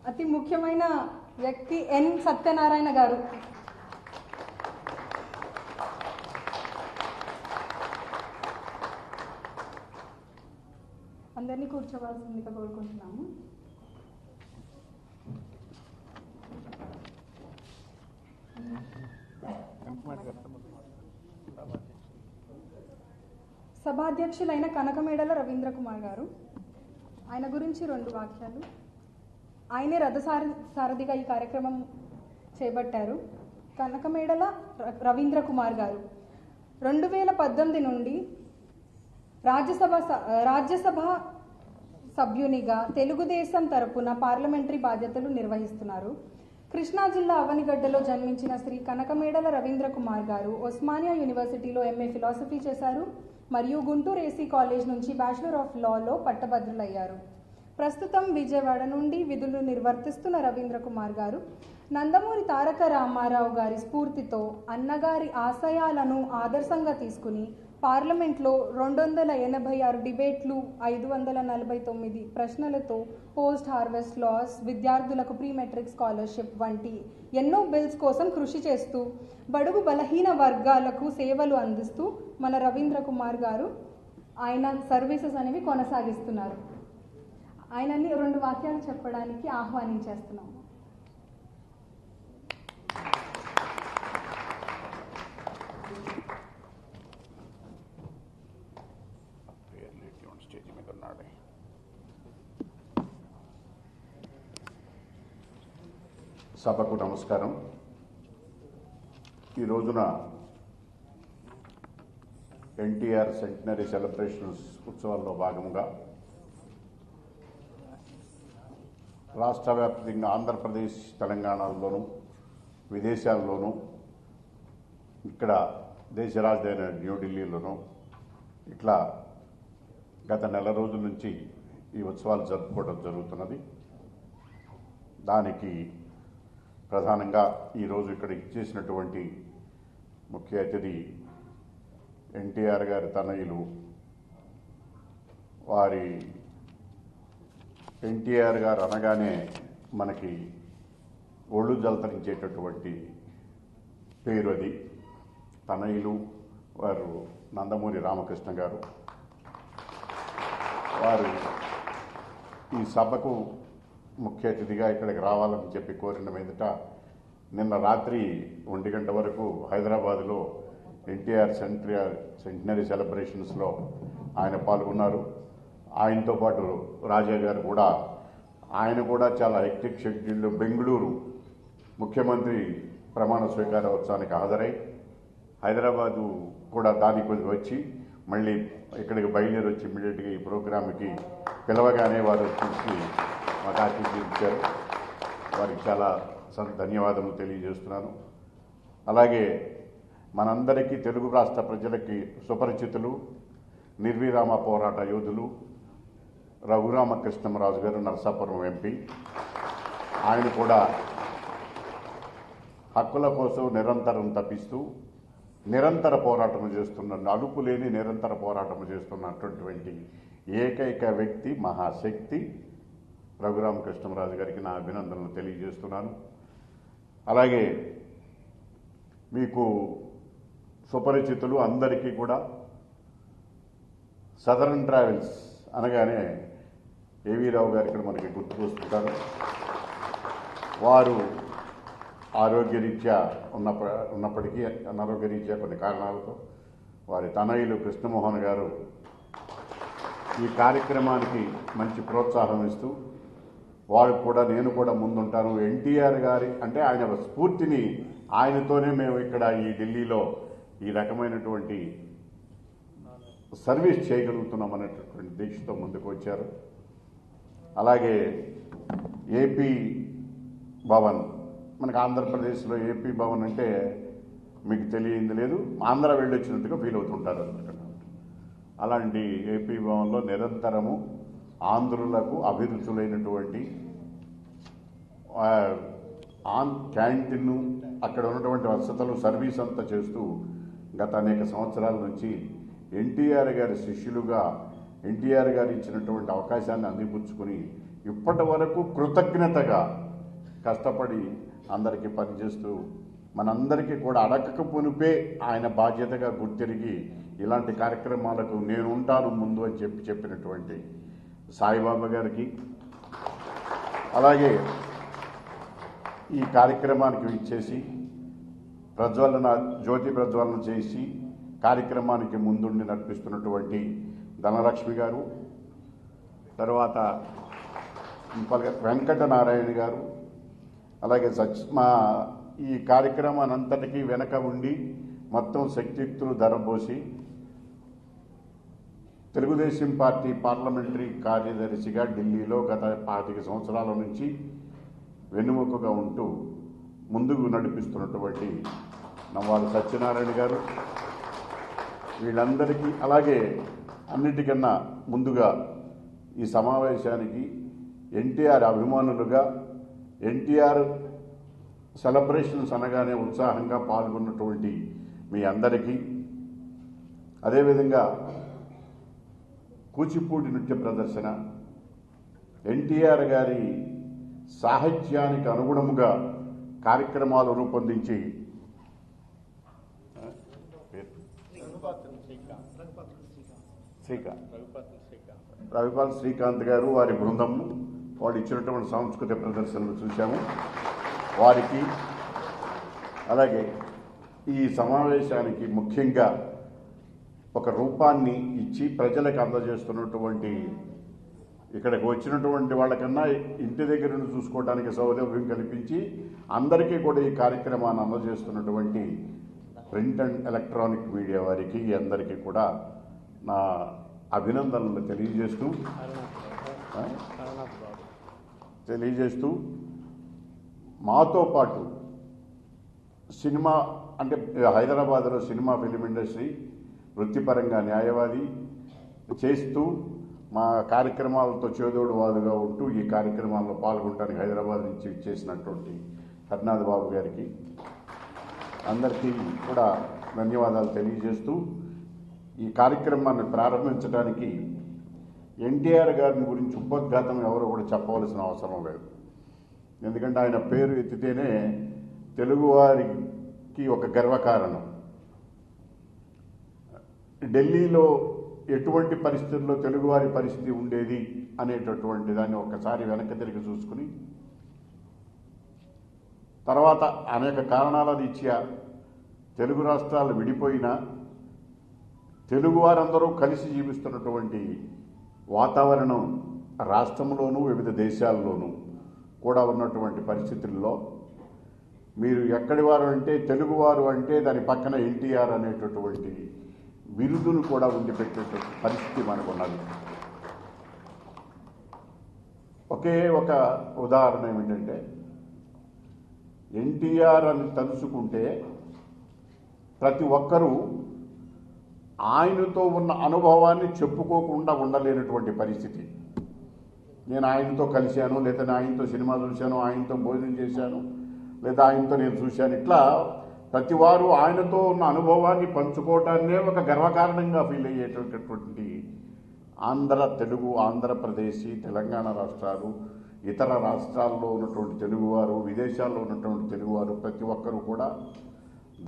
అతి ముఖ్యమైన వ్యక్తి ఎన్ సత్యనారాయణ గారు. అందరినీ కూర్చోవాల్సిందిగా కోరుకుంటున్నాము. సభాధ్యక్షులైన కనకమేడల రవీంద్ర కుమార్ గారు, ఆయన గురించి 2 వాక్యాలు. ఆయనే రథసారథిగా ఈ కార్యక్రమం చేపట్టారు. కనకమేడల రవీంద్ర కుమార్ గారు 2018 నుండి రాజ్యసభ సభ్యునిగా తెలుగుదేశం తరపున పార్లమెంటరీ బాధ్యతలు నిర్వహిస్తున్నారు. కృష్ణా జిల్లా అవనిగడ్డలో జన్మించిన శ్రీ కనకమేడల రవీంద్ర కుమార్ గారు ఉస్మానియా యూనివర్సిటీలో ఎంఏ ఫిలాసఫీ చేశారు మరియు గుంటూరు ఏసీ కాలేజ్ నుంచి బ్యాచిలర్ ఆఫ్ లాలో పట్టభద్రులయ్యారు. ప్రస్తుతం విజయవాడ నుండి విధులు నిర్వర్తిస్తున్న రవీంద్ర కుమార్ గారు నందమూరి తారక రామారావు గారి స్ఫూర్తితో అన్నగారి ఆశయాలను ఆదర్శంగా తీసుకుని పార్లమెంట్లో 286 డిబేట్లు, 549 ప్రశ్నలతో పోస్ట్ హార్వెస్ట్ లాస్, విద్యార్థులకు ప్రీ మెట్రిక్ స్కాలర్షిప్ వంటి ఎన్నో బిల్స్ కోసం కృషి చేస్తూ బడుగు బలహీన వర్గాలకు సేవలు అందిస్తూ మన రవీంద్ర కుమార్ గారు ఆయన సర్వీసెస్ అనేవి కొనసాగిస్తున్నారు. ఆయనని 2 వాక్యాలు చెప్పడానికి ఆహ్వానించేస్తున్నాము. సభకు నమస్కారం. ఈ రోజున ఎన్టీఆర్ సెంటనరీ సెలబ్రేషన్స్ ఉత్సవాల్లో భాగంగా రాష్ట్ర వ్యాప్తంగా ఆంధ్రప్రదేశ్, తెలంగాణలోనూ విదేశాల్లోనూ, ఇక్కడ దేశ రాజధాని న్యూఢిల్లీలోనూ ఇట్లా గత నెల రోజుల నుంచి ఈ ఉత్సవాలు జరుపుకోవడం జరుగుతున్నది. దానికి ప్రధానంగా ఈరోజు ఇక్కడ ఇచ్చేసినటువంటి ముఖ్య అతిథి ఎన్టీఆర్ గారి తనయులు, వారి ఎన్టీఆర్ గారు అనగానే మనకి ఒళ్ళు జలతరించేటటువంటి పేరు అది. తనయులు వారు నందమూరి రామకృష్ణ గారు. వారు ఈ సభకు ముఖ్య అతిథిగా ఇక్కడికి రావాలని చెప్పి కోరిన మీదట నిన్న రాత్రి 1 గంట వరకు హైదరాబాదులో ఎన్టీఆర్ సెంటనరీ సెలబ్రేషన్స్లో ఆయన పాల్గొన్నారు. ఆయనతో పాటు రాజా గారు కూడా, ఆయన కూడా చాలా హెక్టిక్ షెడ్యూల్లో బెంగళూరు ముఖ్యమంత్రి ప్రమాణ స్వీకారోత్సవానికి హాజరై హైదరాబాదు కూడా దానికి వచ్చి మళ్ళీ ఇక్కడికి బయలుదేరి వచ్చి ఇమ్మీడియట్గా ఈ ప్రోగ్రామ్కి పిలవగానే వారు చూసి మాకు ఆశీర్వదించారు. వారికి చాలా ధన్యవాదాలు తెలియజేస్తున్నాను. అలాగే మనందరికీ, తెలుగు రాష్ట్ర ప్రజలకి సుపరిచితులు, నిర్విరామ పోరాట యోధులు రఘురామకృష్ణరాజు గారు, నరసాపురం ఎంపీ. ఆయన కూడా హక్కుల కోసం నిరంతరం తప్పిస్తూ నిరంతర పోరాటం చేస్తున్న, అలుపులేని నిరంతర పోరాటం చేస్తున్నటువంటి ఏకైక వ్యక్తి, మహాశక్తి రఘురామకృష్ణరాజు గారికి నా అభినందనలు తెలియజేస్తున్నాను. అలాగే మీకు సుపరిచితులు అందరికీ కూడా సదరన్ ట్రావెల్స్ అనగానే ఏవీ రావు గారు ఇక్కడ మనకి గుర్తుకొస్తుంటారు. వారు ఆరోగ్యరీత్యా ఉన్నప్పటికీ అనారోగ్యరీత్యా కొన్ని కారణాలతో వారి తనయులు కృష్ణమోహన్ గారు ఈ కార్యక్రమానికి మంచి ప్రోత్సాహం ఇస్తూ, వారు కూడా నేను కూడా ముందుంటాను, ఎన్టీఆర్ గారి అంటే ఆయన స్ఫూర్తిని, ఆయనతోనే మేము ఇక్కడ ఈ ఢిల్లీలో ఈ రకమైనటువంటి సర్వీస్ చేయగలుగుతున్నాం అనేటటువంటి దీక్షతో ముందుకు వచ్చారు. అలాగే ఏపీ భవన్, మనకు ఆంధ్రప్రదేశ్లో ఏపీ భవన్ అంటే మీకు తెలియంది లేదు, ఆంధ్ర వెళ్ళొచ్చినట్టుగా ఫీల్ అవుతుంటారు అనమాట. అలాంటి ఏపీ భవన్లో నిరంతరము ఆంధ్రులకు అభిరుచులైనటువంటి క్యాంటీన్, అక్కడ ఉన్నటువంటి వసతులు, సర్వీస్ అంతా చేస్తూ గత అనేక సంవత్సరాల నుంచి ఎన్టీఆర్ గారి శిష్యులుగా ఎన్టీఆర్ గారు ఇచ్చినటువంటి అవకాశాన్ని అందిపుచ్చుకుని ఇప్పటి వరకు కృతజ్ఞతగా కష్టపడి అందరికీ పనిచేస్తూ మనందరికీ కూడా అడగక పొనిపే ఆయన బాధ్యతగా గుర్తిరిగి ఇలాంటి కార్యక్రమాలకు నేను ఉంటాను ముందు అని చెప్పినటువంటి సాయిబాబా గారికి, అలాగే ఈ కార్యక్రమానికి ఇచ్చేసి జ్యోతి ప్రజ్వలన చేసి కార్యక్రమానికి ముందుండి నడిపిస్తున్నటువంటి ధనలక్ష్మి గారు, తర్వాత వెంకట నారాయణ గారు, అలాగే మా ఈ కార్యక్రమాన్ని అంతటికీ వెనక ఉండి మొత్తం శక్తియుక్తులు ధరబోసి తెలుగుదేశం పార్టీ పార్లమెంటరీ కార్యదర్శిగా ఢిల్లీలో గత 25 సంవత్సరాల నుంచి వెన్నుముకగా ఉంటూ ముందుకు నడిపిస్తున్నటువంటి నవ్వాడు సత్యనారాయణ గారు, వీళ్ళందరికీ, అలాగే అన్నిటికన్నా ముందుగా ఈ సమావేశానికి ఎన్టీఆర్ అభిమానులుగా ఎన్టీఆర్ సెలబ్రేషన్స్ అనగానే ఉత్సాహంగా పాల్గొన్నటువంటి మీ అందరికీ, అదేవిధంగా కూచిపూడి నృత్య ప్రదర్శన, ఎన్టీఆర్ గారి సాహిత్యానికి అనుగుణముగా కార్యక్రమాలు రూపొందించి రవిపాల్ శ్రీకాంత్ గారు వారి బృందము వాళ్ళు ఇచ్చినటువంటి సాంస్కృతిక ప్రదర్శనలు చూశాము. వారికి, అలాగే ఈ సమావేశానికి ముఖ్యంగా ఒక రూపాన్ని ఇచ్చి ప్రజలకు అందజేస్తున్నటువంటి, ఇక్కడికి వచ్చినటువంటి వాళ్ళకన్నా ఇంటి దగ్గర నుండి చూసుకోవడానికి సౌలభ్యం కల్పించి అందరికీ కూడా ఈ కార్యక్రమాన్ని అందజేస్తున్నటువంటి ప్రింట్ అండ్ ఎలక్ట్రానిక్ మీడియా వారికి అందరికీ కూడా నా అభినందనలు తెలియజేస్తూ మాతో పాటు సినిమా అంటే హైదరాబాద్లో సినిమా ఫిలిం ఇండస్ట్రీ వృత్తిపరంగా న్యాయవాది చేస్తూ మా కార్యక్రమాలతో చేదోడు వాదుగా ఉంటూ ఈ కార్యక్రమాల్లో పాల్గొనడానికి హైదరాబాద్ నుంచి చేసినటువంటి హరినాథ్ బాబు గారికి అందరికీ కూడా ధన్యవాదాలు తెలియజేస్తూ ఈ కార్యక్రమాన్ని ప్రారంభించడానికి ఎన్టీఆర్ గారిని గురించి ఉపోద్ఘాతం ఎవరో కూడా చెప్పవలసిన అవసరం లేదు. ఎందుకంటే ఆయన పేరు ఎత్తితేనే తెలుగువారికి ఒక గర్వకారణం. ఢిల్లీలో ఎటువంటి పరిస్థితుల్లో తెలుగువారి పరిస్థితి ఉండేది అనేటటువంటి దాన్ని ఒక్కసారి వెనక్కి తిరిగి చూసుకుని, తర్వాత అనేక కారణాల రీత్యా తెలుగు రాష్ట్రాలు విడిపోయినా తెలుగువారందరూ కలిసి జీవిస్తున్నటువంటి వాతావరణం రాష్ట్రంలోనూ వివిధ దేశాల్లోనూ కూడా ఉన్నటువంటి పరిస్థితుల్లో మీరు ఎక్కడి వారు అంటే తెలుగువారు అంటే దాని పక్కన ఎన్టీఆర్ అనేటటువంటి బిరుదును కూడా ఉండిపెట్టేటువంటి పరిస్థితి మనకున్నది. ఒకే ఒక ఉదాహరణ ఏమిటంటే, ఎన్టీఆర్ అని తలుచుకుంటే ప్రతి ఒక్కరూ ఆయనతో ఉన్న అనుభవాన్ని చెప్పుకోకుండా ఉండలేనటువంటి పరిస్థితి. నేను ఆయనతో కలిశాను, లేదా ఆయనతో సినిమా చూశాను, ఆయనతో భోజనం చేశాను, లేదా ఆయనతో నేను చూశాను, ఇట్లా ప్రతి వారు ఆయనతో ఉన్న అనుభవాన్ని పంచుకోవటాన్నే ఒక గర్వకారణంగా ఫీల్ అయ్యేటటువంటి తెలుగు ఆంధ్రప్రదేశ్, తెలంగాణ రాష్ట్రాలు, ఇతర రాష్ట్రాల్లో ఉన్నటువంటి తెలుగువారు, విదేశాల్లో ఉన్నటువంటి తెలుగువారు ప్రతి ఒక్కరూ కూడా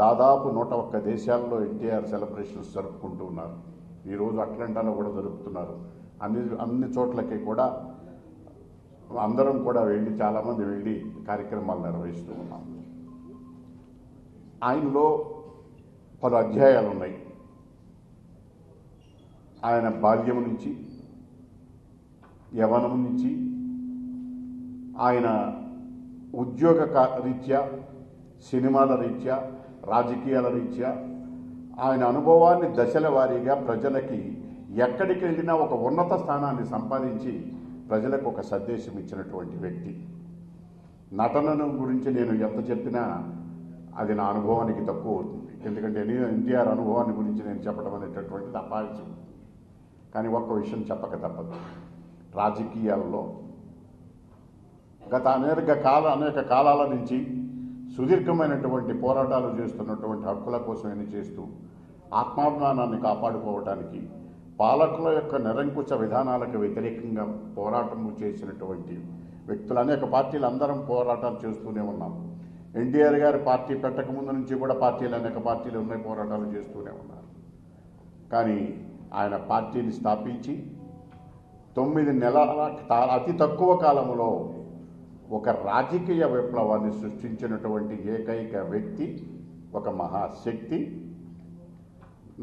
దాదాపు 101 దేశాల్లో ఎన్టీఆర్ సెలబ్రేషన్స్ జరుపుకుంటూ ఉన్నారు. ఈరోజు అట్లాంటాలో కూడా జరుపుతున్నారు. అన్ని చోట్లకి కూడా అందరం కూడా వెళ్ళి, చాలామంది వెళ్ళి కార్యక్రమాలు నిర్వహిస్తూ ఉన్నాం. ఆయనలో పలు అధ్యాయాలు ఉన్నాయి. ఆయన బాల్యం నుంచి, యవ్వనం నుంచి, ఆయన ఉద్యోగ రీత్యా, సినిమాల రీత్యా, రాజకీయాల రీత్యా ఆయన అనుభవాన్ని దశల వారీగా ప్రజలకి ఎక్కడికి వెళ్ళినా ఒక ఉన్నత స్థానాన్ని సంపాదించి ప్రజలకు ఒక సందేశం ఇచ్చినటువంటి వ్యక్తి. నటనను గురించి నేను ఎంత చెప్పినా అది నా అనుభవానికి తక్కువ అవుతుంది. ఎందుకంటే ఎన్టీఆర్ అనుభవాన్ని గురించి నేను చెప్పడం అనేటటువంటిది అపాయసం. కానీ ఒక్క విషయం చెప్పక తప్పదు. రాజకీయాల్లో గత అనేక కాలాల నుంచి సుదీర్ఘమైనటువంటి పోరాటాలు చేస్తున్నటువంటి హక్కుల కోసమని చేస్తూ ఆత్మాభిమానాన్ని కాపాడుకోవడానికి పాలకుల యొక్క నిరంకుశ విధానాలకు వ్యతిరేకంగా పోరాటం చేసినటువంటి వ్యక్తులు. అనేక పార్టీలు అందరం పోరాటాలు చేస్తూనే ఉన్నాం. ఎన్టీఆర్ గారి పార్టీ పెట్టకముందు నుంచి కూడా అనేక పార్టీలు ఉన్నాయి, పోరాటాలు చేస్తూనే ఉన్నారు. కానీ ఆయన పార్టీని స్థాపించి 9 నెలల అతి తక్కువ కాలంలో ఒక రాజకీయ విప్లవాన్ని సృష్టించినటువంటి ఏకైక వ్యక్తి, ఒక మహాశక్తి,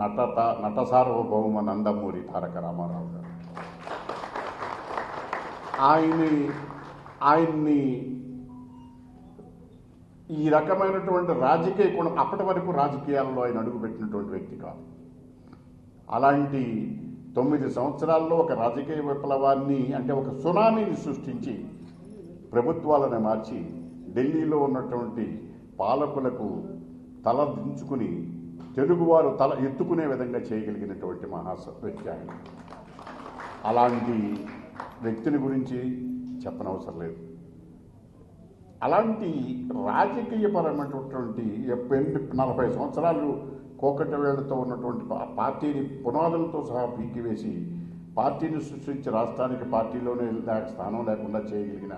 నట సార్వభౌమ నందమూరి తారక రామారావు గారు. ఆయన్ని ఈ రకమైనటువంటి రాజకీయ కోణం, అప్పటి వరకు రాజకీయాల్లో ఆయన అడుగుపెట్టినటువంటి వ్యక్తి కాదు. అలాంటి 9 సంవత్సరాల్లో ఒక రాజకీయ విప్లవాన్ని, అంటే ఒక సునామీని సృష్టించి ప్రభుత్వాలను మార్చి ఢిల్లీలో ఉన్నటువంటి పాలకులకు తల దించుకుని తెలుగువారు తల ఎత్తుకునే విధంగా చేయగలిగినటువంటి వ్యక్తి ఆయన. అలాంటి వ్యక్తిని గురించి చెప్పనవసరం లేదు. అలాంటి రాజకీయపరమైనటువంటి 40 సంవత్సరాలు కోకట వేళ్లతో ఉన్నటువంటి పార్టీని పునాదులతో సహా పీకివేసి పార్టీని సృష్టించి రాష్ట్రానికి పార్టీలోనే స్థానం లేకుండా చేయగలిగిన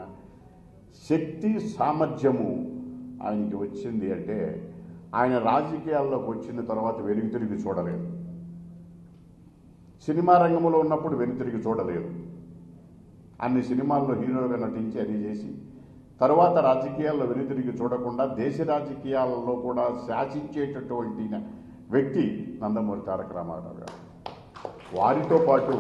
శక్తి, సామర్థ్యము ఆయనకి వచ్చింది. అంటే ఆయన రాజకీయాల్లోకి వచ్చిన తర్వాత వెనుతిరిగి చూడలేదు. సినిమా రంగంలో ఉన్నప్పుడు వెనుతిరిగి చూడలేదు. అన్ని సినిమాల్లో హీరోగా నటించి అది చేసి తర్వాత రాజకీయాల్లో వెనుతిరిగి చూడకుండా దేశ రాజకీయాలలో కూడా శాసించేటటువంటి వ్యక్తి నందమూరి తారక రామారావు గారు. వారితో పాటు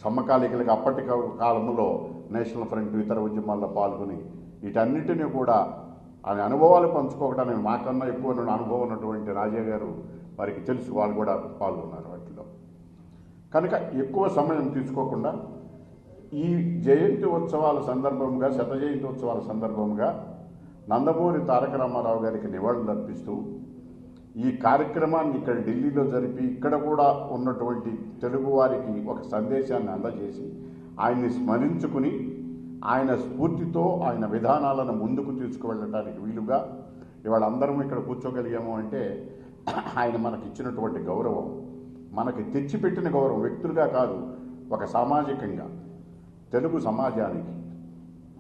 సమకాలీకులకు అప్పటి కాలంలో నేషనల్ ఫ్రంట్, ఇతర ఉద్యమాల్లో పాల్గొని వీటన్నిటినీ కూడా ఆయన అనుభవాలు పంచుకోవడానికి మాకన్నా ఎక్కువ అనుభవం ఉన్నటువంటి రాజా గారు వారికి తెలుసు, వాళ్ళు కూడా పాల్గొన్నారు వాటిలో. కనుక ఎక్కువ సమయం తీసుకోకుండా ఈ జయంతి ఉత్సవాల సందర్భంగా, శత జయంతి ఉత్సవాల సందర్భంగా నందమూరి తారక రామారావు గారికి నివాళులు అర్పిస్తూ ఈ కార్యక్రమాన్ని ఇక్కడ ఢిల్లీలో జరిపి ఇక్కడ కూడా ఉన్నటువంటి తెలుగు వారికి ఒక సందేశాన్ని అందజేసి ఆయన్ని స్మరించుకుని ఆయన స్ఫూర్తితో ఆయన విధానాలను ముందుకు తీసుకువెళ్ళడానికి వీలుగా ఇవాళ అందరం ఇక్కడ కూర్చోగలిగాము అంటే ఆయన మనకి ఇచ్చినటువంటి గౌరవం, మనకి తెచ్చిపెట్టిన గౌరవం, వ్యక్తులుగా కాదు, ఒక సామాజికంగా తెలుగు సమాజానికి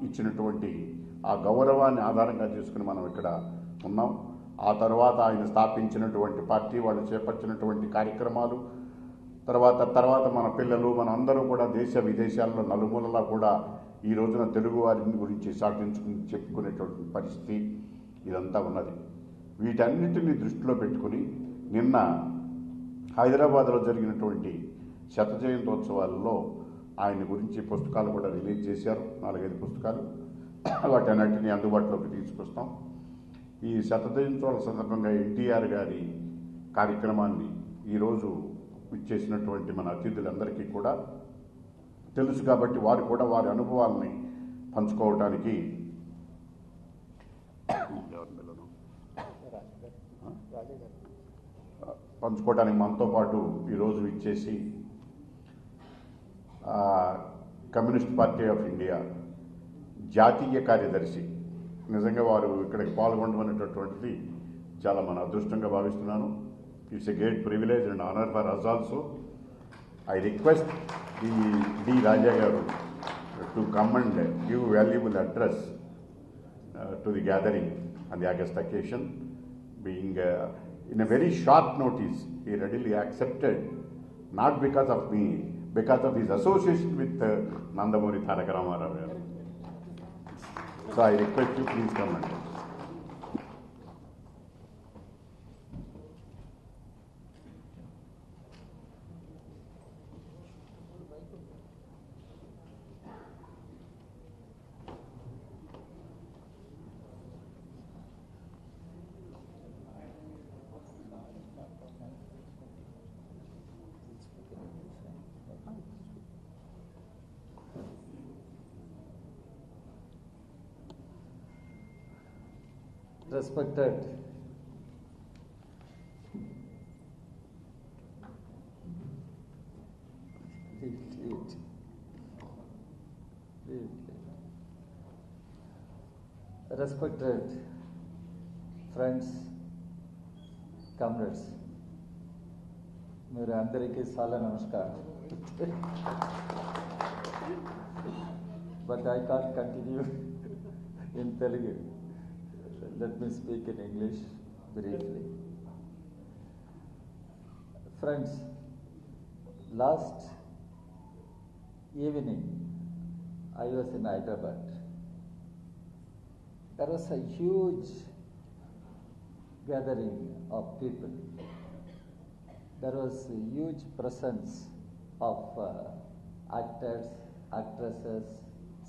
ఇచ్చినటువంటి ఆ గౌరవాన్ని ఆధారంగా చేసుకుని మనం ఇక్కడ ఉన్నాం. ఆ తర్వాత ఆయన స్థాపించినటువంటి పార్టీ, వాళ్ళు చేపట్టినటువంటి కార్యక్రమాలు, తర్వాత మన పిల్లలు, మన అందరూ కూడా దేశ విదేశాల్లో నలుమూలలా కూడా ఈ రోజున తెలుగు వారిని గురించి సాటించుకుని చెప్పుకునేటువంటి పరిస్థితి ఇదంతా ఉన్నది. వీటన్నిటిని దృష్టిలో పెట్టుకుని నిన్న హైదరాబాద్లో జరిగినటువంటి శత జయంతోత్సవాలలో ఆయన గురించి పుస్తకాలు కూడా రిలీజ్ చేశారు, 4-5 పుస్తకాలు. వాటన్నిటిని అందుబాటులోకి తీసుకొస్తాం. ఈ శత జయంతోత్సవాల సందర్భంగా ఎన్టీఆర్ గారి కార్యక్రమాన్ని ఈరోజు ఇచ్చేసినటువంటి మన అతిథులందరికీ కూడా తెలుసు కాబట్టి వారు కూడా వారి అనుభవాలని పంచుకోవడానికి మనతో పాటు ఈరోజు ఇచ్చేసి కమ్యూనిస్ట్ పార్టీ ఆఫ్ ఇండియా జాతీయ కార్యదర్శి, నిజంగా వారు ఇక్కడికి పాల్గొనడం అనేటటువంటిది చాలా మన అదృష్టంగా భావిస్తున్నాను. It's a great privilege and honour for us also. I request D. Raja Garu to come and give valuable address to the gathering on the August occasion. Being in a very short notice, he readily accepted, not because of me, because of his association with Nandamuri Taraka Rama. So I request you, please come and. Respected respected friends, comrades, మీరు అందరికీ చాలా నమస్కారం. But I can't continue in Telugu. Let me speak in English briefly. Friends, last evening I was in Hyderabad. There was a huge gathering of people. There was a huge presence of actors, actresses,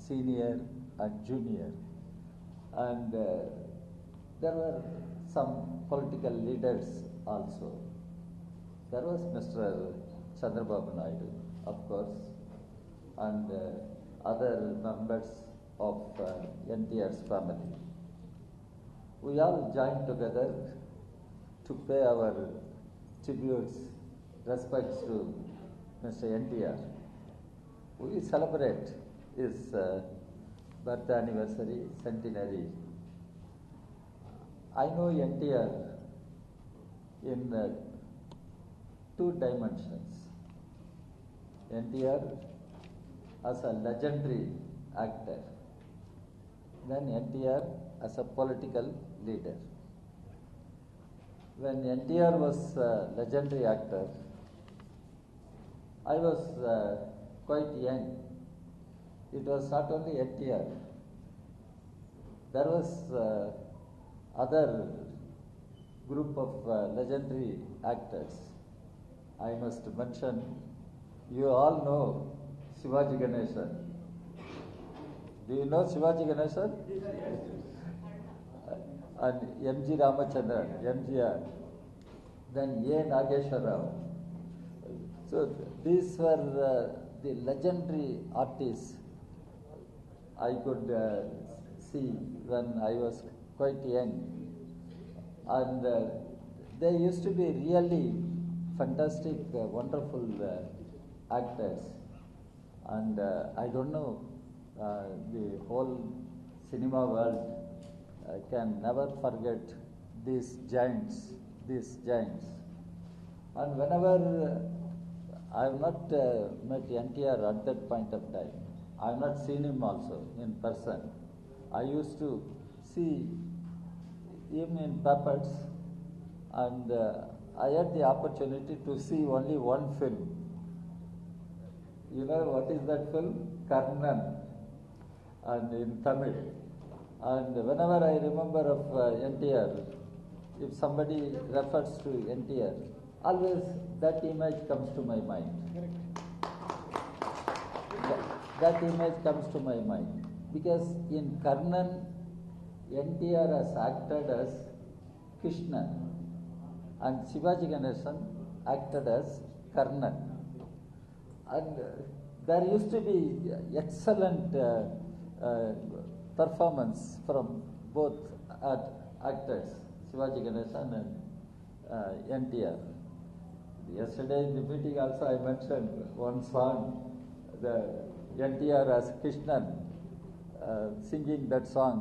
senior and junior, and there were some political leaders also. There was Mr. Chandrababu Naidu, of course, and other members of NTR's family. We all joined together to pay our tributes, respects to Mr. NTR. We celebrate his birth anniversary, centenary. I know NTR in two dimensions. NTR as a legendary actor, then NTR as a political leader. When NTR was a legendary actor, I was quite young. It was not only NTR. There was other group of legendary actors. I must mention, you all know Shivaji Ganesan. Do you know Shivaji Ganesan? And M.G. Ramachandran, MGR, then A. Nageshwar Rao. So these were the legendary artists I could see when I was quite young. And they used to be really fantastic, wonderful actors. And I don't know, the whole cinema world can never forget these giants. And whenever I have not met NTR at that point of time, I have not seen him also in person. I used to see him in papers, and I had the opportunity to see only one film. You know what is that film? Karnan, and in Tamil. And whenever I remember of NTR, if somebody refers to NTR, always that image comes to my mind. That image comes to my mind. Because in Karnan, NTR has acted as Krishna, and Shivaji Ganesan acted as Karnan. And there used to be excellent performance from both actors, Shivaji Ganesan and NTR. Yesterday in the meeting also I mentioned one song, the NTR as Krishnan, singing that song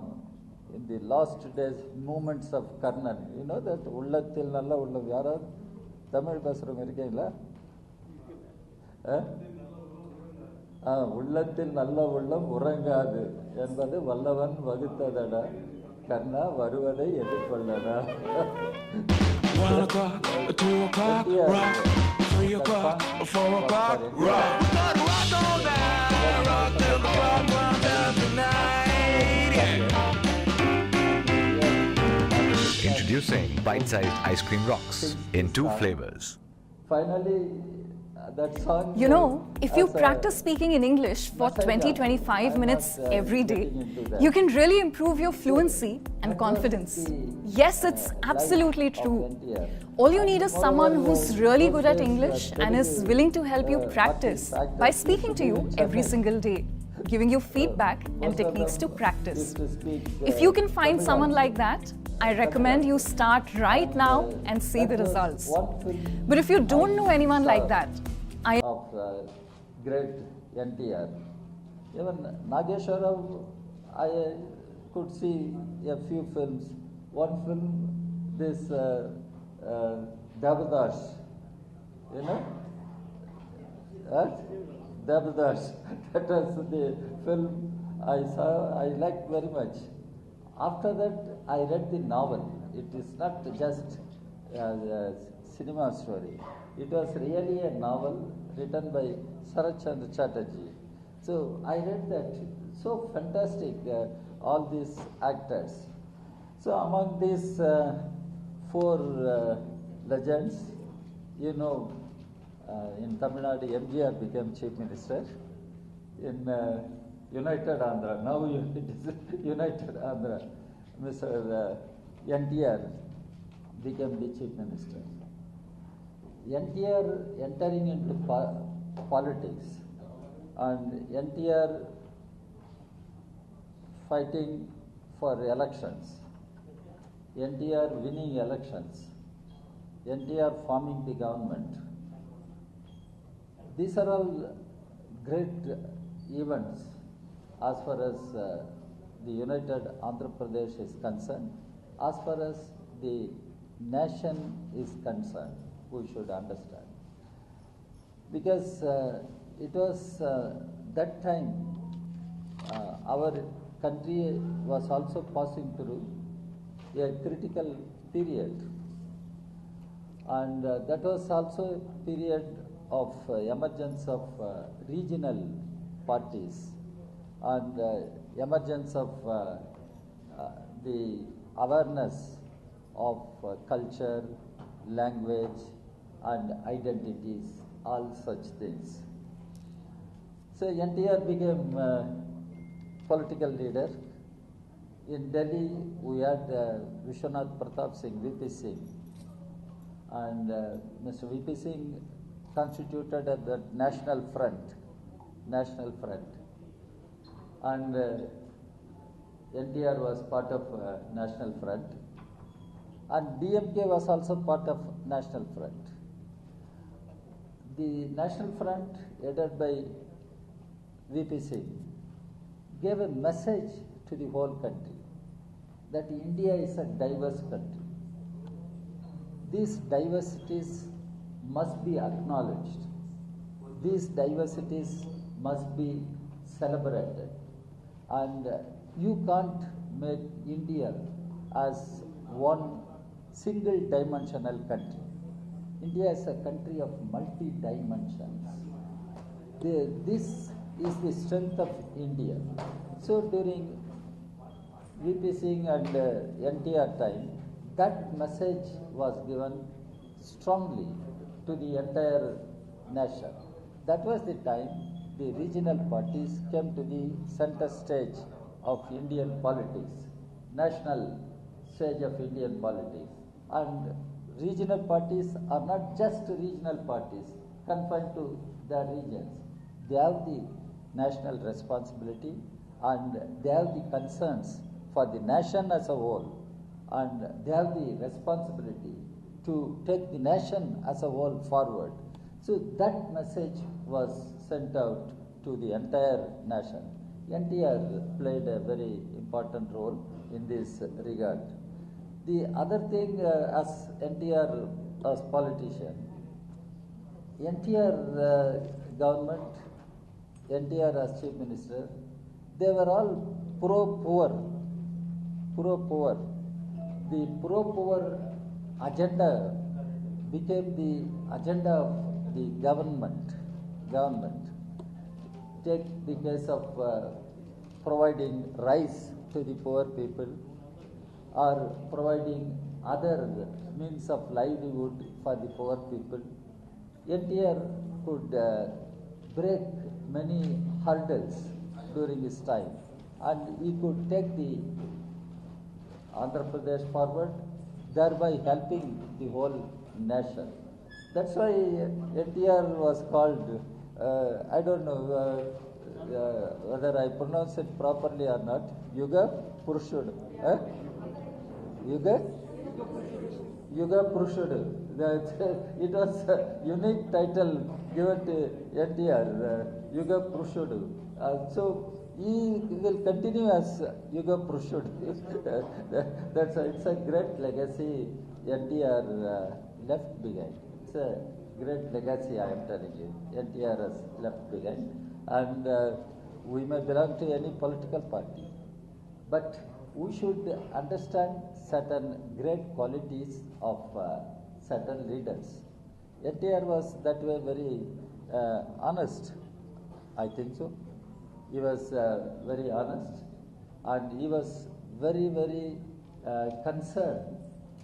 in the last days, moments of Karnan. You know that Ullathil Nalla Ullam, Yara Tamil Basram Irkela? உள்ளத்தில் நல்ல உள்ளம் உறங்காது என்பது வல்லவன் வகுத்ததடா கர்ணா வருவதை எதிர்கொள்ளடா. 1 o'clock, 2 o'clock, rock, 3 o'clock, 4 o'clock, rock. We're gonna rock all night, rock till the clock runs down tonight. Introducing bite-sized ice cream rocks in 2 flavors. Finally, that song. You know, if you practice speaking in English for 20-25 minutes every day, you can really improve your fluency and confidence. Yes, it's absolutely true. All you need is someone who's really good at English and is willing to help you practice by speaking to you every single day, giving you feedback and techniques to practice. If you can find someone like that, I recommend you start right now and see the results. But if you don't know anyone like that, of great NTR. Even Nageshwar Rao, I could see a few films. One film, this Devadash, You know? Devadas. That was the film I saw, I liked very much. After that, I read the novel. It is not just a cinema story. It was really a novel written by Sarat Chandra Chatterjee. So I read that. So fantastic, all these actors. So among these four legends, you know, in Tamil Nadu, MGR became Chief Minister. In United Andhra, now it is United Andhra, Mr. NTR became the Chief Minister. NTR entering into politics and NTR fighting for elections, NTR winning elections, NTR forming the government. These are all great events as far as the United Andhra Pradesh is concerned. As far as the nation is concerned, we should understand. Because it was that time our country was also passing through a critical period. And that was also a period of emergence of regional parties and emergence of the awareness of culture, language and identities, all such things. So NTR became political leader. In Delhi, we had Vishwanath Pratap Singh, VP Singh, and Mr. VP Singh constituted the National Front, and NTR was part of National Front, and DMK was also part of National Front. The National Front, headed by VP Singh, gave a message to the whole country that India is a diverse country. These diversities must be acknowledged. These diversities must be celebrated. And you can't make India as one single dimensional country. India is a country of multi-dimensions. This is the strength of India. So during VP Singh and NTR time, that message was given strongly to the entire nation. That was the time the regional parties came to the center stage of Indian politics, national stage of Indian politics. And regional parties are not just regional parties confined to their regions. They have the national responsibility and they have the concerns for the nation as a whole, and they have the responsibility to take the nation as a whole forward. So that message was sent out to the entire nation. NTR played a very important role in this regard. The other thing, as NTR as politician, NTR government, NTR as Chief Minister, they were all pro-poor. The pro-poor agenda became the agenda of the government. Take the case of providing rice to the poor people or providing other means of livelihood for the poor people. NTR could break many hurdles during his time, and he could take the Andhra Pradesh forward, thereby helping the whole nation. That's why NTR was called, I don't know whether I pronounce it properly or not, Yuga Purushudu. Yuga Purushudu. It was a unique title given to NTR, Yuga Purushudu. So he will continue as Yuga Purushudu. It's a great legacy NTR left behind. It's a great legacy, I am telling you. NTR has left behind. And we may belong to any political party, but we should understand certain great qualities of certain leaders. NTR was that way very honest, I think so. He was very honest, and he was very, very concerned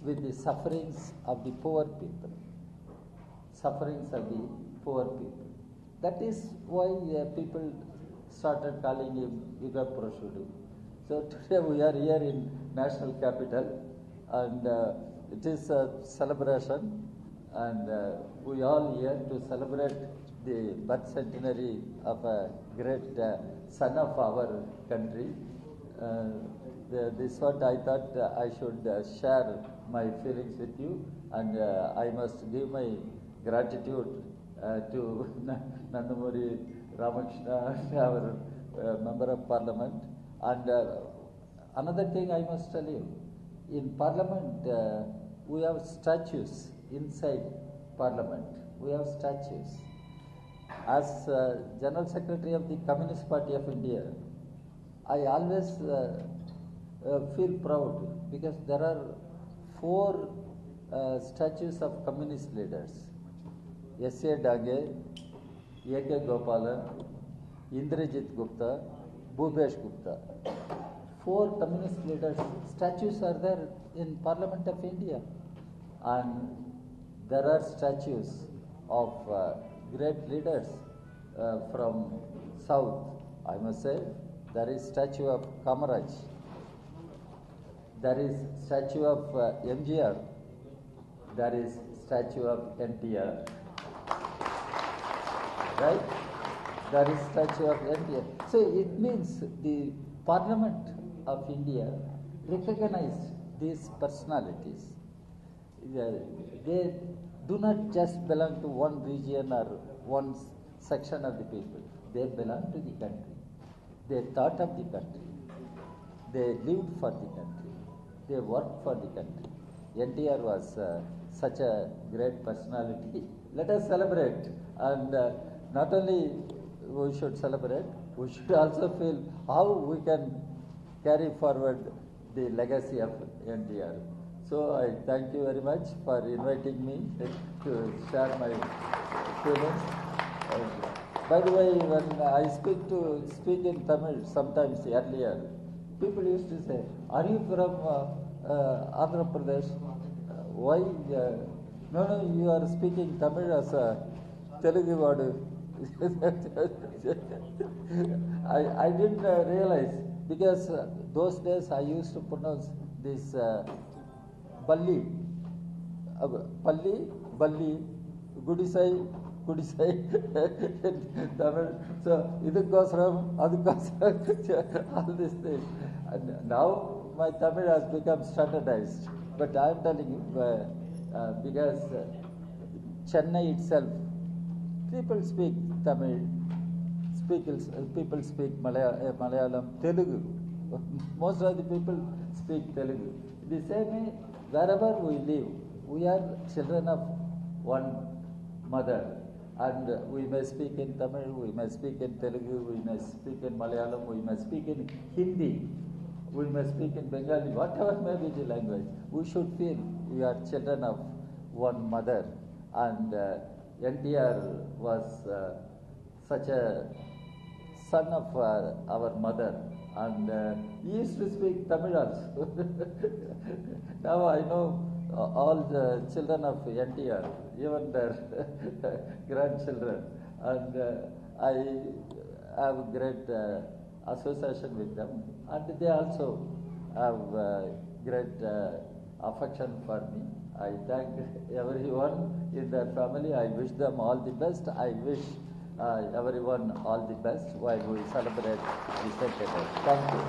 with the sufferings of the poor people. Sufferings of the poor people. That is why people started calling him Yuga Purushudu. So today we are here in National Capital, and it is a celebration, and we all here to celebrate the birth centenary of a great son of our country. This is what I thought I should share my feelings with you, and I must give my gratitude to Nandamuri Ramakrishna, our Member of Parliament. And another thing I must tell you, in Parliament we have statues inside Parliament. We have statues. As General Secretary of the Communist Party of India, I always feel proud because there are 4 statues of communist leaders. S.A. Dage, A.K. Gopalan, Indrajit Gupta, Bhupesh Gupta. 4 communist leaders' statues are there in Parliament of India. And there are statues of great leaders from South. I must say, there is statue of Kamaraj. There is statue of MGR. There is statue of NTR. Right? There is statue of NTR. So it means the Parliament of India recognized these personalities. They do not just belong to one region or one section of the people. They belong to the country. They thought of the country. They lived for the country. They worked for the country. NTR was such a great personality. Let us celebrate. And not only we should celebrate, we should also feel how we can carry forward the legacy of NTR. So I thank you very much for inviting me to share my feelings. By the way, when I speak in Tamil sometimes earlier, people used to say, "Are you from Andhra Pradesh? Why? No, you are speaking Tamil as a Telugu word." I didn't realize, because those days I used to pronounce this Balli, Balli, Gudisai, Tamil. So, idukkosaram, all these things. And now my Tamil has become standardized. But I am telling you, because Chennai itself, people speak Tamil, people speak Malayalam, Telugu. Most of the people speak Telugu. The same way, wherever we live, we are children of one mother. And we may speak in Tamil, we may speak in Telugu, we may speak in Malayalam, we may speak in Hindi, we may speak in Bengali, whatever may be the language. We should feel we are children of one mother. And NTR was such a son of our mother, and he used to speak Tamil also. Now I know all the children of NTR, even their grandchildren, and I have great association with them, and they also have great affection for me. I thank everyone in their family. I wish them all the best. I wish everyone all the best while we celebrate the centenary. Thank you.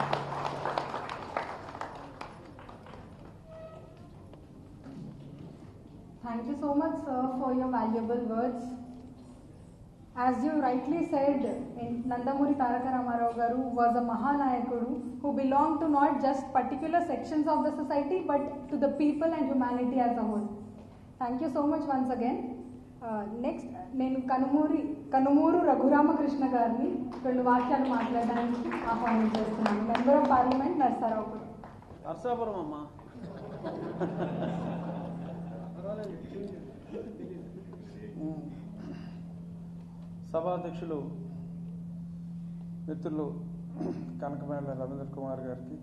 Thank you so much, sir, for your valuable words. As you rightly said, Nandamuri Taraka Rama Rao garu was a Mahanayakuru who belonged to not just particular sections of the society but to the people and humanity as a whole. Thank you so much once again. Next నేను కనుమూరు రఘురామకృష్ణ గారిని 2 వాక్యాలు మాట్లాడడానికి ఆహ్వానం చేస్తున్నాను. Member of parliament Narsaraopuram. Narsapuram అమ్మా. సభాధ్యక్షులు మిత్రులు కనకమేడల రవీంద్ర కుమార్ గారికి,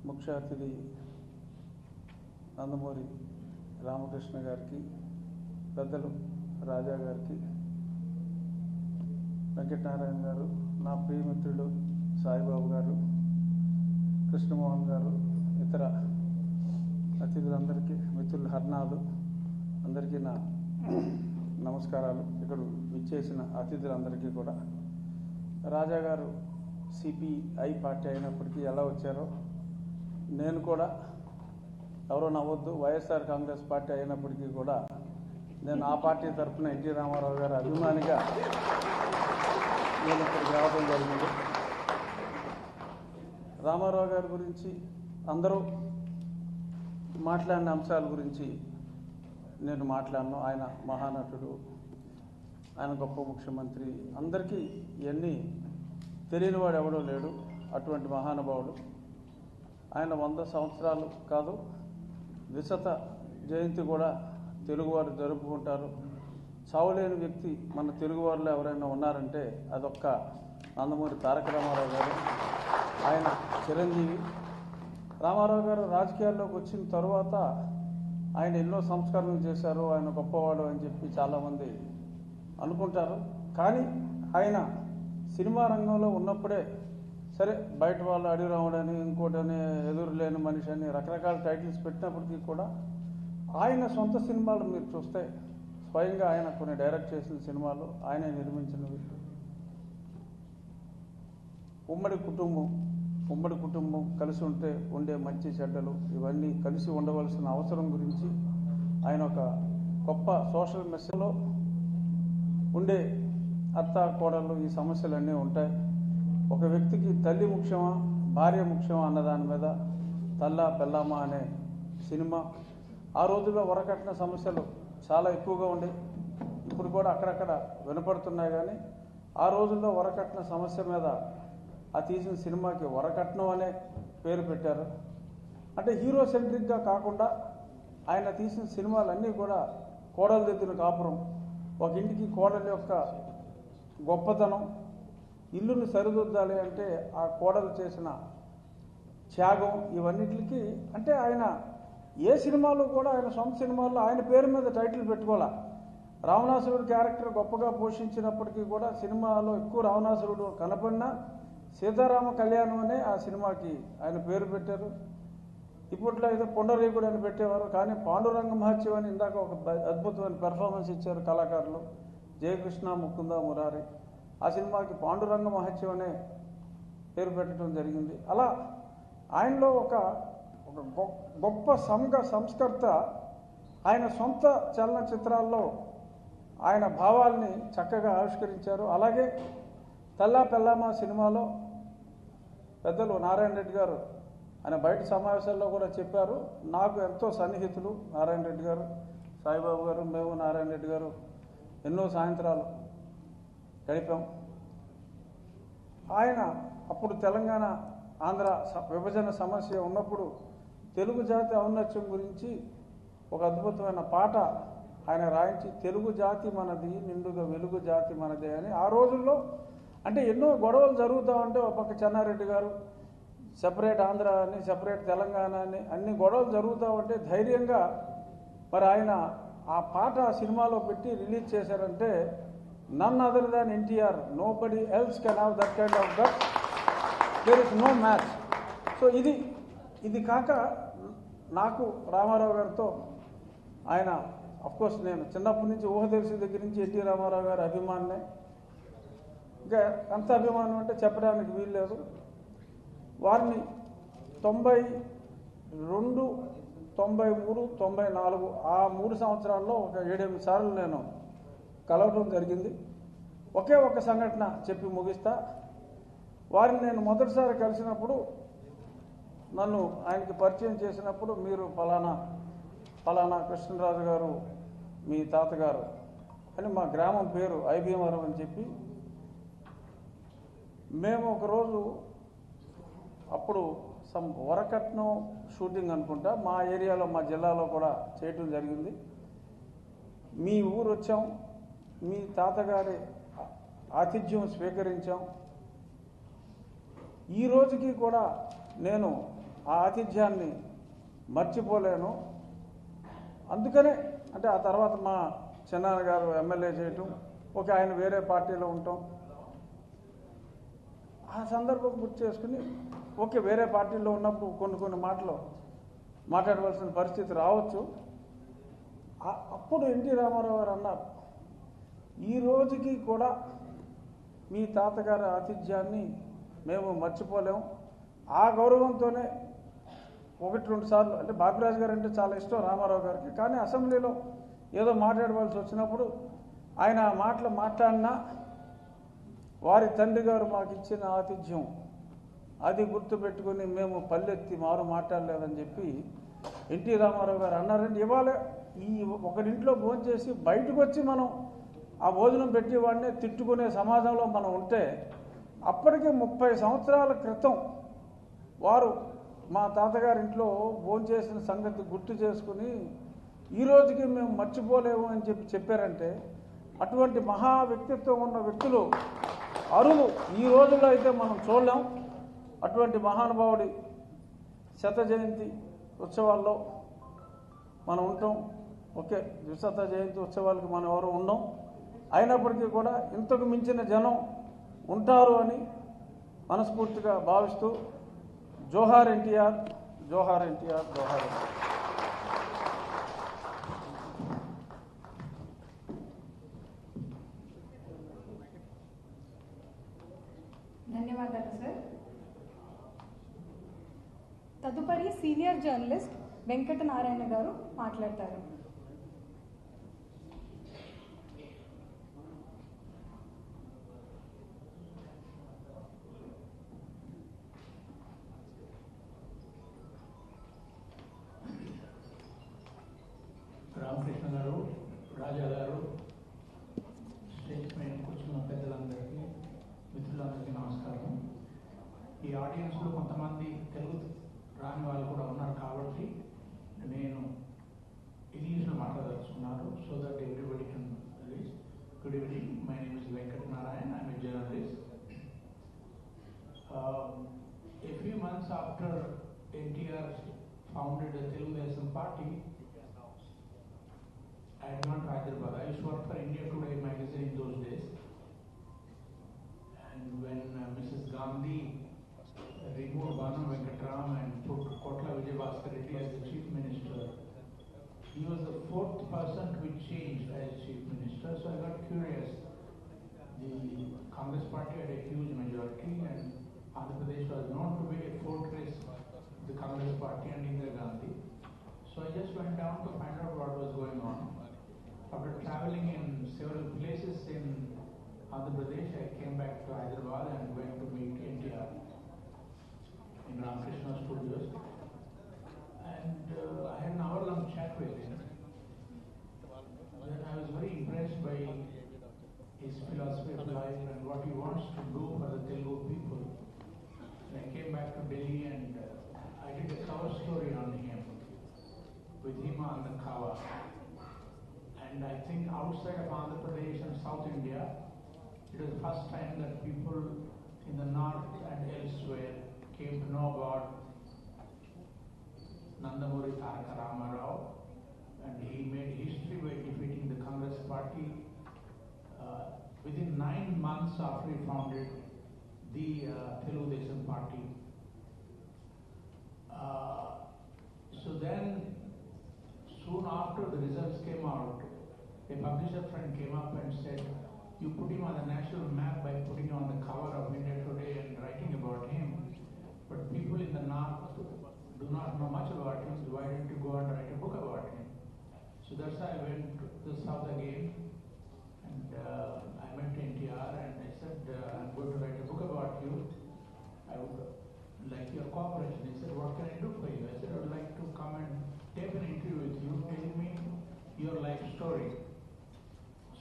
ముఖ్య అతిథి నందమూరి రామకృష్ణ గారికి, పెద్దలు రాజా గారికి, వెంకటనారాయణ గారు, నా ప్రియమిత్రుడు సాయిబాబు గారు, కృష్ణమోహన్ గారు, ఇతర అతిథులందరికీ, మిత్రులు హర్నాథ్ అందరికీ నా నమస్కారాలు. ఇక్కడ విచ్చేసిన అతిథులందరికీ కూడా. రాజా గారు సిపిఐ పార్టీ అయినప్పటికీ ఎలా వచ్చారో నేను కూడా, ఎవరో నవ్వొద్దు, వైఎస్ఆర్ కాంగ్రెస్ పార్టీ అయినప్పటికీ కూడా నేను ఆ పార్టీ తరఫున ఎన్టీ రామారావు గారి అభిమానిగా నేను ఇక్కడికి రావడం జరిగింది. రామారావు గారి గురించి అందరూ మాట్లాడిన అంశాల గురించి నేను మాట్లాడను. ఆయన మహానటుడు, ఆయన గొప్ప ముఖ్యమంత్రి, అందరికీ ఇవన్నీ తెలియనివాడు ఎవడో లేడు. అటువంటి మహానుభావుడు. ఆయన 100 సంవత్సరాలు కాదు, విశత జయంతి కూడా తెలుగువారు జరుపుకుంటారు. చావులేని వ్యక్తి మన తెలుగువారిలో ఎవరైనా ఉన్నారంటే అదొక్క నందమూరి తారక రామారావు గారు. ఆయన చిరంజీవి. రామారావు గారు రాజకీయాల్లోకి వచ్చిన తరువాత ఆయన ఎన్నో సంస్కరణలు చేశారు, ఆయన గొప్పవాడు అని చెప్పి చాలామంది అనుకుంటారు. కానీ ఆయన సినిమా రంగంలో ఉన్నప్పుడే సరే, బయట వాళ్ళు అడిరాముడని, ఇంకోటని, ఎదురు లేని మనిషి అని రకరకాల టైటిల్స్ పెట్టినప్పటికీ కూడా ఆయన సొంత సినిమాలు మీరు చూస్తే స్వయంగా ఆయన కొన్ని డైరెక్ట్ చేసిన సినిమాలు, ఆయనే నిర్మించినవి. ఉమ్మడి కుటుంబం కలిసి ఉండే మంచి చెడ్డలు, ఇవన్నీ కలిసి ఉండవలసిన అవసరం గురించి ఆయన ఒక గొప్ప సోషల్ మెసేజ్లో ఉండే అత్త కోడళ్ళు, ఈ సమస్యలన్నీ ఉంటాయి. ఒక వ్యక్తికి తల్లి ముఖ్యమా, భార్య ముఖ్యమా అన్నదాని మీద తల్లా పెళ్ళామా అనే సినిమా. ఆ రోజుల్లో వరకట్న సమస్యలు చాలా ఎక్కువగా ఉండేవి. ఇప్పుడు కూడా అక్కడక్కడ వినపడుతున్నాయి. కానీ ఆ రోజుల్లో వరకట్న సమస్య మీద ఆ తీసిన సినిమాకి వరకట్నం అనే పేరు పెట్టారు. అంటే హీరో సెంట్రిక్గా కాకుండా ఆయన తీసిన సినిమాలన్నీ కూడా కోడలు దిద్దిన కాపురం, ఒక ఇంటికి కోడలి యొక్క గొప్పతనం, ఇల్లుని సరిదిద్దాలి అంటే ఆ కోడలు చేసిన త్యాగం, ఇవన్నిటికి అంటే ఆయన ఏ సినిమాలో కూడా ఆయన సొంత సినిమాల్లో ఆయన పేరు మీద టైటిల్ పెట్టుకోవాలా. రావణాసురుడు క్యారెక్టర్ గొప్పగా పోషించినప్పటికీ కూడా సినిమాలో ఎక్కువ రావణాసురుడు కనపడినా సీతారామ కళ్యాణం అనే ఆ సినిమాకి ఆయన పేరు పెట్టారు. ఇప్పట్లో అయితే పుండరీకుడు అని పెట్టేవారు, కానీ పాండురంగ మహత్యం అని ఇందాక ఒక అద్భుతమైన పెర్ఫార్మెన్స్ ఇచ్చారు కళాకారులు, జయకృష్ణ, ముకుంద, మురారి. ఆ సినిమాకి పాండురంగ మహత్యం అనే పేరు పెట్టడం జరిగింది. అలా ఆయనలో ఒక గొప్ప సంస్కర్త. ఆయన సొంత చలనచిత్రాల్లో ఆయన భావాల్ని చక్కగా ఆవిష్కరించారు. అలాగే తల్లా పెళ్ళామా సినిమాలో పెద్దలు నారాయణ రెడ్డి గారు ఆయన బయట సమావేశాల్లో కూడా చెప్పారు, నాకు ఎంతో సన్నిహితులు నారాయణ రెడ్డి గారు, సాయిబాబు గారు, మేము నారాయణ రెడ్డి గారు ఎన్నో సాయంత్రాలు గడిపాం. ఆయన అప్పుడు తెలంగాణ ఆంధ్ర విభజన సమస్య ఉన్నప్పుడు తెలుగు జాతి ఔన్నత్యం గురించి ఒక అద్భుతమైన పాట ఆయన రాయించి, తెలుగు జాతి మనది నిండుగా వెలుగు జాతి మనదే అని. ఆ రోజుల్లో అంటే ఎన్నో గొడవలు జరుగుతూ ఉంటే ఒక పక్క చెన్నారెడ్డి గారు సెపరేట్ ఆంధ్ర అని, సెపరేట్ తెలంగాణ అని అన్ని గొడవలు జరుగుతూ ఉంటే ధైర్యంగా మరి ఆయన ఆ పాట సినిమాలో పెట్టి రిలీజ్ చేశారంటే none other than NTR, nobody else can have that kind of guts, there is no match. So ఇది కాక నాకు రామారావు గారితో ఆయన అఫ్కోర్స్ నేను చిన్నప్పటి నుంచి ఊహ తెలిసిన దగ్గర నుంచి ఎన్టీ రామారావు గారి అభిమానినే. ఇంకా అంత అభిమానం అంటే చెప్పడానికి వీల్లేదు. వారిని 92, 93, 94 ఆ 3 సంవత్సరాల్లో ఒక 7-8 సార్లు నేను కలవడం జరిగింది. ఒకే ఒక సంఘటన చెప్పి ముగిస్తా. వారిని నేను మొదటిసారి కలిసినప్పుడు నన్ను ఆయనకి పరిచయం చేసినప్పుడు, మీరు ఫలానా కృష్ణరాజు గారు మీ తాతగారు అని మా గ్రామం పేరు ఐబీఎంవరం అని చెప్పి మేము ఒకరోజు అప్పుడు వరకట్నం షూటింగ్ అనుకుంటా మా ఏరియాలో మా జిల్లాలో కూడా చేయటం జరిగింది. మీ ఊరు వచ్చాం, మీ తాతగారి ఆతిథ్యం స్వీకరించాం. ఈ రోజుకి కూడా నేను ఆ ఆతిథ్యాన్ని మర్చిపోలేను. అందుకనే అంటే ఆ తర్వాత మా చిన్నాన్నగారు ఎమ్మెల్యే చేయటం, ఆయన వేరే పార్టీలో ఉండటం, ఆ సందర్భం గుర్తు చేసుకుని వేరే పార్టీలో ఉన్నప్పుడు కొన్ని మాటలు మాట్లాడవలసిన పరిస్థితి రావచ్చు. అప్పుడు ఎన్టీ రామారావు గారు అన్నారు, ఈ రోజుకి కూడా మీ తాతగారి ఆతిథ్యాన్ని మేము మర్చిపోలేము. ఆ గౌరవంతోనే 1-2 సార్లు అంటే బాపిరాజు గారు అంటే చాలా ఇష్టం రామారావు గారికి, కానీ అసెంబ్లీలో ఏదో మాట్లాడవలసి వచ్చినప్పుడు ఆయన ఆ మాటలు మాట్లాడినా వారి తండ్రి గారు మాకు ఇచ్చిన ఆతిథ్యం అది గుర్తుపెట్టుకుని మేము పల్లెత్తి మారు మాట్లాడలేదని చెప్పి ఎన్టీ రామారావు గారు అన్నారండి. ఇవాళ ఈ ఒకరింట్లో భోజనం చేసి బయటకు వచ్చి మనం ఆ భోజనం పెట్టేవాడినే తిట్టుకునే సమాజంలో మనం ఉంటే, అప్పటికి 30 సంవత్సరాల క్రితం వారు మా తాతగారింట్లో భోజనం చేసిన సంగతి గుర్తు చేసుకుని ఈ రోజుకి మేము మర్చిపోలేము అని చెప్పారంటే, అటువంటి మహా వ్యక్తిత్వం ఉన్న వ్యక్తులు అరువు ఈ రోజుల్లో అయితే మనం చూడలేం. అటువంటి మహానుభావుడి 100వ జయంతి ఉత్సవాల్లో మనం ఉంటాం. ద్విశత జయంతి ఉత్సవాలకు మనం ఎవరు ఉండం. అయినప్పటికీ కూడా ఇంతకు మించిన జనం ఉంటారు అని మనస్ఫూర్తిగా భావిస్తూ జోహార్ ఎన్టీఆర్, జోహార్ ఎన్టీఆర్, జోహార్ ఎన్టీఆర్. ధన్యవాదాలు సార్. తదుపరి సీనియర్ జర్నలిస్ట్ వెంకట నారాయణ గారు మాట్లాడతారు. రామకృష్ణ గారు, రాజా గారు, స్టేజ్ పైన కూర్చున్న పెద్దలందరికీ, మిత్రులందరికీ నమస్కారం. ఈ ఆడియన్స్లో కొంతమంది తెలుగు రాని వాళ్ళు కూడా ఉన్నారు కాబట్టి నేను ఇంగ్లీష్లో మాట్లాడదలుచుకున్నారు, so that everybody can reach. Good evening, my name is Venkata Narayana, I'm a journalist. A few months after NTR founded the Telugu Desam Party, I had gone to Hyderabad. I used to work for India Today magazine in those days. And when Mrs. Gandhi removed Banu Venkatram and put Kotla Vijayabhaskar Reddy as the chief minister, he was the 4th person to be changed as chief minister. So I got curious. The Congress party had a huge majority, and Andhra Pradesh was known to be a fortress of the Congress party and Indira Gandhi. So I just went down to find out what was going on. After traveling in several places in Andhra Pradesh, I came back to Hyderabad and went to meet NTR in Ramakrishna Studios. And I had an hour-long chat with him. Then I was very impressed by his philosophy of life and what he wants to do for the Telugu people. And I came back to Delhi and I did a cover story on him, with him on the cover. And I think outside of Andhra Pradesh and South India, it was the first time that people in the north and elsewhere came to know about Nandamuri Taraka Rama Rao, and he made history by defeating the Congress party within 9 months after he founded the Telugu Desam Party. So then, soon after the results came out, a publisher friend came up and said, "You put him on the national map by putting him on the cover of India Today and writing about him, but people in the north do not know much about him, so why don't you go and write a book about him?" So that's why I went to the south again, and I met NTR and I said, "I'm going to write a book about you. I would like your cooperation." He said, "What can I do for you?" I said, "I would like to come and take an interview with you, tell me your life story.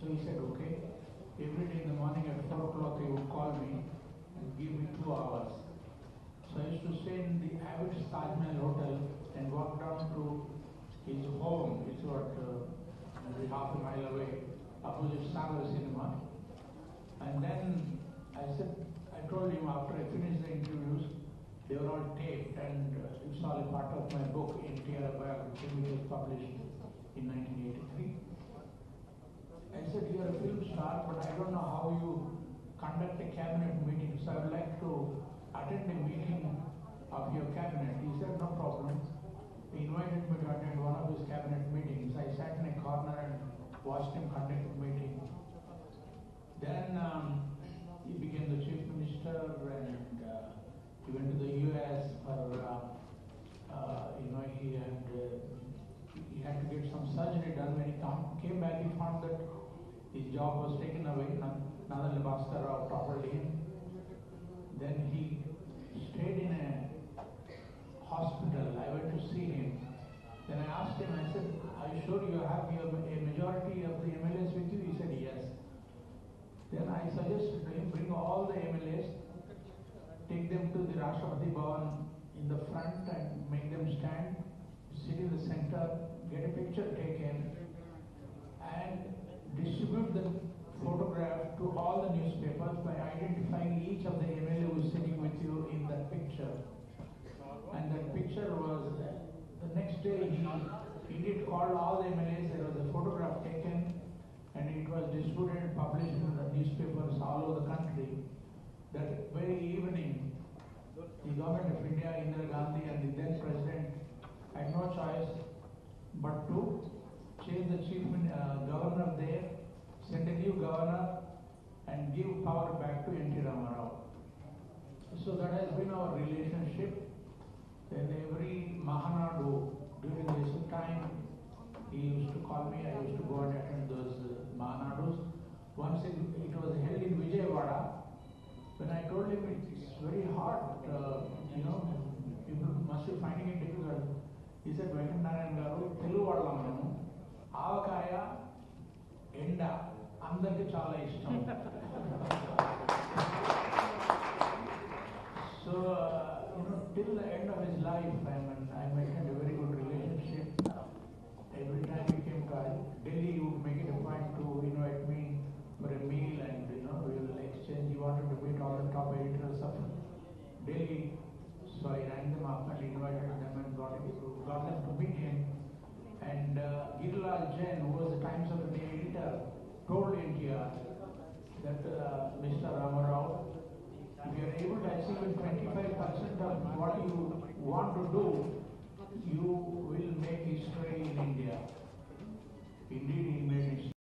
So he said, okay. Every day in the morning at 4 o'clock he would call me and give me 2 hours. So I used to stay in the Abbott Taj Mahal Hotel and walk down to his home. It's about maybe half a mile away, opposite Sagar Cinema. And then I told him after I finished the interviews, they were all taped and it's all a part of my book, NTR biography, which was published in 1983. I said, you're a film star, but I don't know how you conduct a cabinet meeting, so I would like to attend a meeting of your cabinet. He said, no problem. He invited me to attend one of his cabinet meetings. I sat in a corner and watched him conduct the meeting. Then he became the chief minister and he went to the US for, he had to get some surgery done. When he came back, he found that his job was taken away. Nandamuri Taraka Rama toppled him. Then he stayed in a hospital. I went to see him. Then I asked him, I said, are you sure you have a majority of the MLAs with you? He said, yes. Then I suggested to him, bring all the MLAs, take them to the Rashtrapati Bhavan in the front and make them stand, sit in the center, get a picture taken, and distribute the photograph to all the newspapers by identifying each of the MLA who is sitting with you in that picture. And that picture was, the next day he did call all the MLAs, there was a photograph taken and it was distributed and published in the newspapers all over the country. That very evening, the government of India, Indira Gandhi and the then president had no choice but to change the governor there, send a new governor and give power back to NTR Rama Rao. So that has been our relationship. Then every Mahanadu during this time, he used to call me, I used to go and attend those Mahanadus. Once it was held in Vijayawada. When I told him it's very hard, people must be finding it difficult. He said, Venkatarayan garu, Telugu vallamanu, avakaya, enda, andarki chala ishtam. So, till the end of his life, I maintained a very good relationship. Every time he came to Delhi, he would make it a point to invite me for a meal and we will exchange. He wanted to meet all the top editors of Delhi. So I rang them up and invited them and got them to meet him. And Girilal Jain, who was the Times of India editor, told NTR that Mr. Rama Rao, if you are able to achieve 25% of what you want to do, you will make history in India. Indeed, he made history.